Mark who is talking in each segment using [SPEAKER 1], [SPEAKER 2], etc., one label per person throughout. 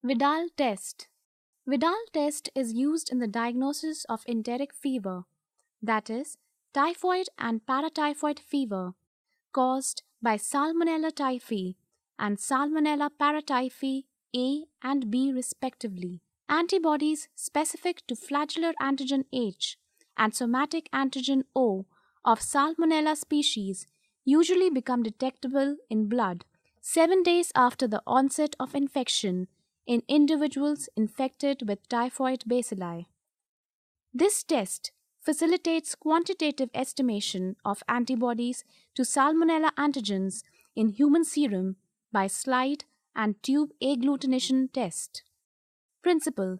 [SPEAKER 1] Vidal test. Vidal test is used in the diagnosis of enteric fever, that is, typhoid and paratyphoid fever, caused by Salmonella typhi and Salmonella paratyphi A and B respectively. Antibodies specific to flagellar antigen H and somatic antigen O of Salmonella species usually become detectable in blood 7 days after the onset of infection in individuals infected with typhoid bacilli. This test facilitates quantitative estimation of antibodies to Salmonella antigens in human serum by slide and tube agglutination test. Principle: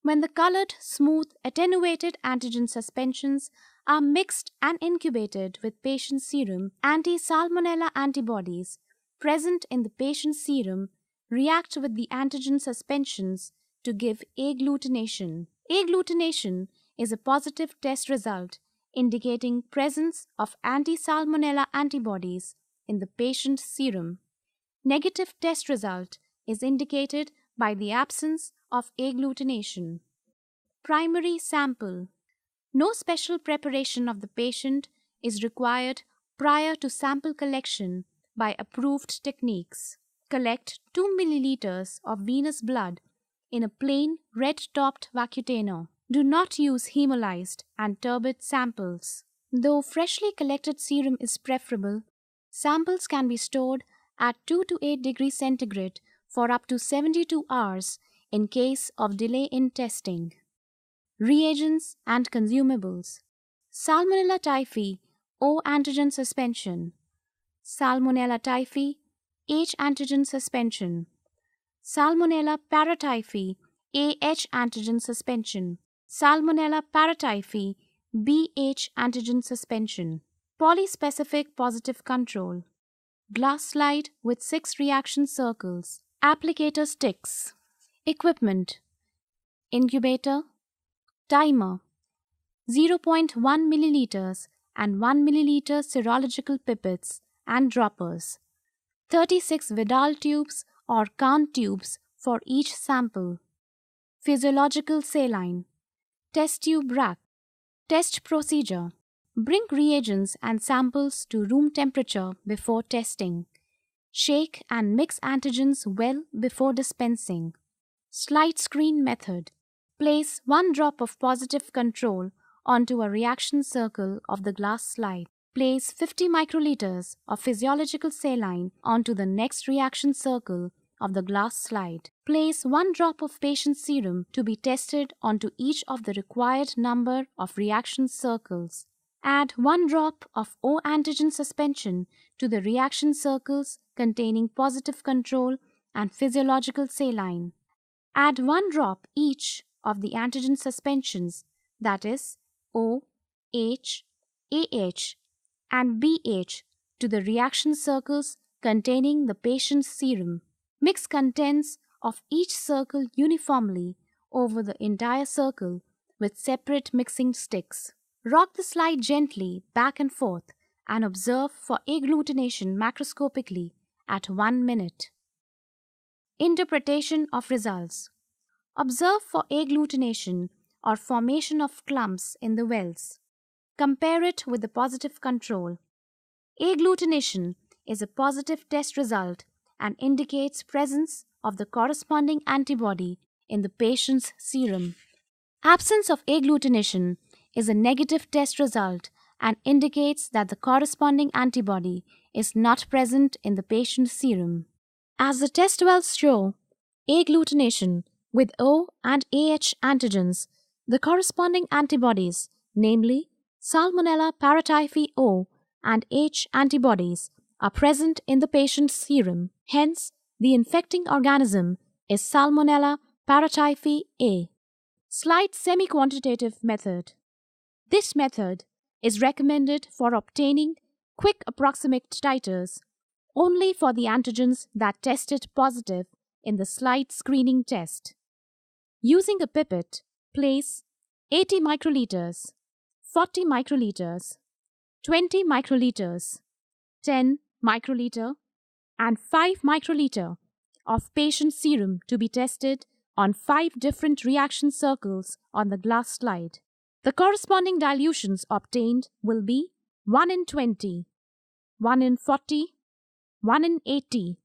[SPEAKER 1] when the colored, smooth, attenuated antigen suspensions are mixed and incubated with patient serum, anti-Salmonella antibodies present in the patient's serum react with the antigen suspensions to give agglutination. Agglutination is a positive test result indicating presence of anti-Salmonella antibodies in the patient's serum. Negative test result is indicated by the absence of agglutination. Primary sample. No special preparation of the patient is required prior to sample collection by approved techniques. Collect 2 milliliters of venous blood in a plain red-topped vacutainer. Do not use hemolyzed and turbid samples. Though freshly collected serum is preferable, samples can be stored at 2 to 8 degrees centigrade for up to 72 hours in case of delay in testing. Reagents and consumables. Salmonella typhi O antigen suspension. Salmonella typhi H antigen suspension. Salmonella paratyphi AH antigen suspension. Salmonella paratyphi BH antigen suspension. Polyspecific positive control. Glass slide with 6 reaction circles. Applicator sticks. Equipment: incubator, timer, 0.1 milliliters and 1 milliliter serological pipettes and droppers, 36 Vidal tubes or Kahn tubes for each sample. Physiological saline. Test tube rack. Test procedure: bring reagents and samples to room temperature before testing. Shake and mix antigens well before dispensing. Slide screen method. Place 1 drop of positive control onto a reaction circle of the glass slide. Place 50 microliters of physiological saline onto the next reaction circle of the glass slide. Place 1 drop of patient serum to be tested onto each of the required number of reaction circles. Add 1 drop of O antigen suspension to the reaction circles containing positive control and physiological saline. Add 1 drop each of the antigen suspensions, that is, O, H, AH, and BH, to the reaction circles containing the patient's serum. Mix contents of each circle uniformly over the entire circle with separate mixing sticks. Rock the slide gently back and forth and observe for agglutination macroscopically at 1 minute. Interpretation of results. Observe for agglutination or formation of clumps in the wells. Compare it with the positive control. Agglutination is a positive test result and indicates presence of the corresponding antibody in the patient's serum. Absence of agglutination is a negative test result and indicates that the corresponding antibody is not present in the patient's serum. As the test wells show, agglutination with O and AH antigens, the corresponding antibodies, namely Salmonella paratyphi O and H antibodies, are present in the patient's serum. Hence, the infecting organism is Salmonella paratyphi A. Slide semi-quantitative method. This method is recommended for obtaining quick approximate titers only for the antigens that tested positive in the slide screening test. Using a pipette, place 80 microliters, 40 microliters, 20 microliters, 10 microliter, and 5 microliter of patient serum to be tested on 5 different reaction circles on the glass slide. The corresponding dilutions obtained will be 1 in 20, 1 in 40, 1 in 80,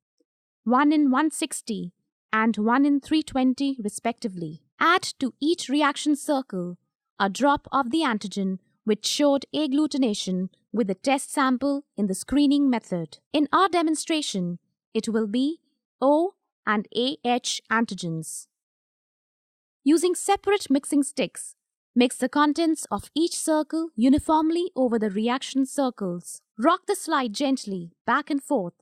[SPEAKER 1] 1 in 160, and 1 in 320 respectively. Add to each reaction circle a drop of the antigen which showed agglutination with the test sample in the screening method. In our demonstration, it will be O and AH antigens. Using separate mixing sticks, mix the contents of each circle uniformly over the reaction circles. Rock the slide gently back and forth.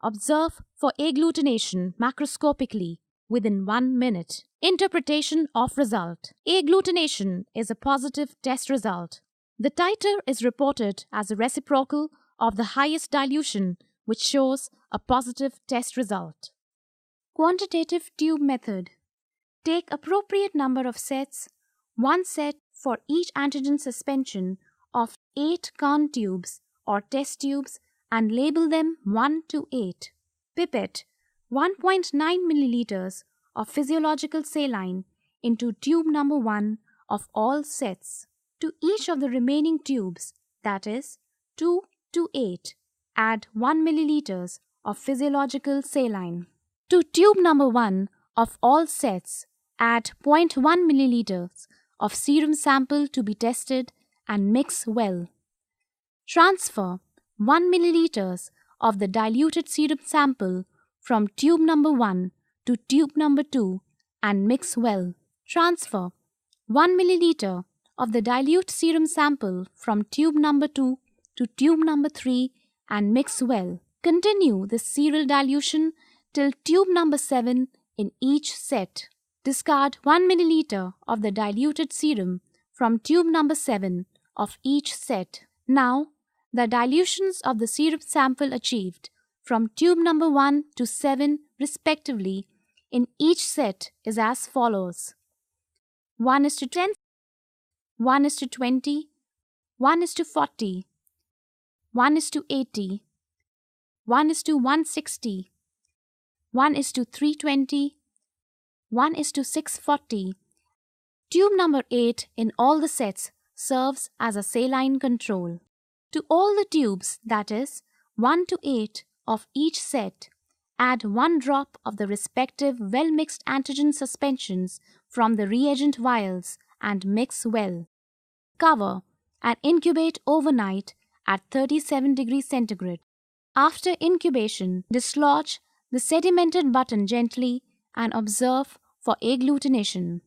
[SPEAKER 1] Observe for agglutination macroscopically within 1 minute. Interpretation of result. Agglutination is a positive test result. The titer is reported as a reciprocal of the highest dilution, which shows a positive test result. Quantitative tube method. Take appropriate number of sets, 1 set for each antigen suspension of 8 Kahn tubes or test tubes, and label them 1 to 8. Pipette 1.9 milliliters of physiological saline into tube number 1 of all sets. To each of the remaining tubes, that is 2 to 8, add 1 milliliters of physiological saline. To tube number 1 of all sets, add 0.1 milliliters of serum sample to be tested and mix well. Transfer 1 milliliters of the diluted serum sample from tube number 1 to tube number 2 and mix well. Transfer 1 milliliter of the dilute serum sample from tube number 2 to tube number 3 and mix well. Continue the serial dilution till tube number 7 in each set. Discard 1 milliliter of the diluted serum from tube number 7 of each set. Now, the dilutions of the serum sample achieved from tube number 1 to 7 respectively in each set is as follows: 1:10, 1:20, 1:40, 1:80, 1:160, 1:320, 1:640. Tube number 8 in all the sets serves as a saline control. To all the tubes, that is, 1 to 8 of each set, add 1 drop of the respective well-mixed antigen suspensions from the reagent vials and mix well. Cover and incubate overnight at 37 degrees centigrade. After incubation, dislodge the sedimented button gently and observe for agglutination.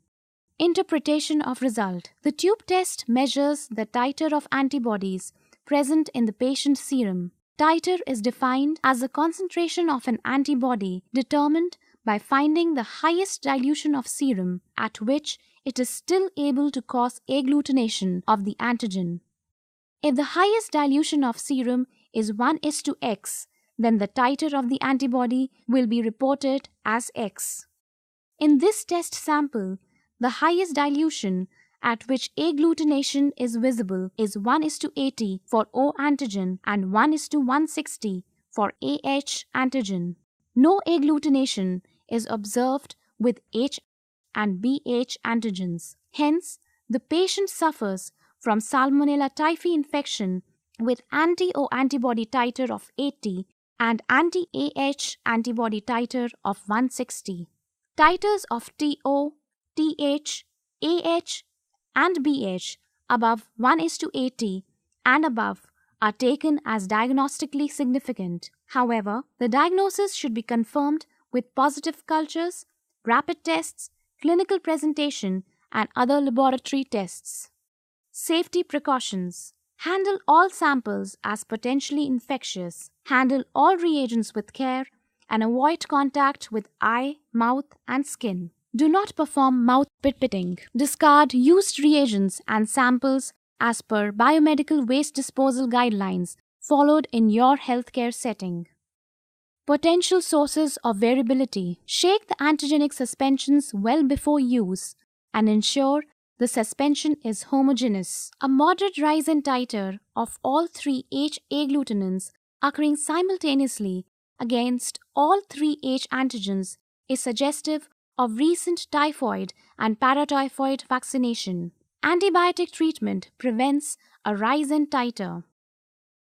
[SPEAKER 1] Interpretation of result. The tube test measures the titer of antibodies present in the patient's serum. Titer is defined as the concentration of an antibody determined by finding the highest dilution of serum at which it is still able to cause agglutination of the antigen. If the highest dilution of serum is 1:X, then the titer of the antibody will be reported as X. In this test sample, the highest dilution at which agglutination is visible is 1:80 for O antigen and 1:160 for AH antigen. No agglutination is observed with H and BH antigens. Hence, the patient suffers from Salmonella typhi infection with anti-O antibody titer of 80 and anti-AH antibody titer of 160. Titers of TO, TH, AH, and BH above 1:80 and above are taken as diagnostically significant. However, the diagnosis should be confirmed with positive cultures, rapid tests, clinical presentation, and other laboratory tests. Safety precautions. Handle all samples as potentially infectious. Handle all reagents with care and avoid contact with eye, mouth, and skin. Do not perform mouth pipetting. Discard used reagents and samples as per biomedical waste disposal guidelines followed in your healthcare setting. Potential sources of variability. Shake the antigenic suspensions well before use and ensure the suspension is homogeneous. A moderate rise in titer of all 3 H agglutinins occurring simultaneously against all three H antigens is suggestive of recent typhoid and paratyphoid vaccination. Antibiotic treatment prevents a rise in titer.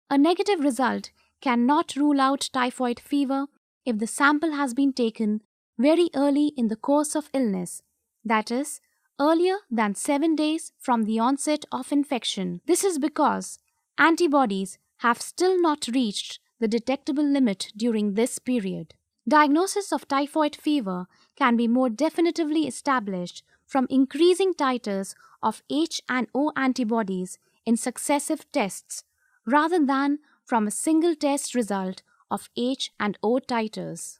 [SPEAKER 1] A negative result cannot rule out typhoid fever if the sample has been taken very early in the course of illness, that is, earlier than 7 days from the onset of infection. This is because antibodies have still not reached the detectable limit during this period. Diagnosis of typhoid fever can be more definitively established from increasing titers of H and O antibodies in successive tests rather than from a single test result of H and O titers.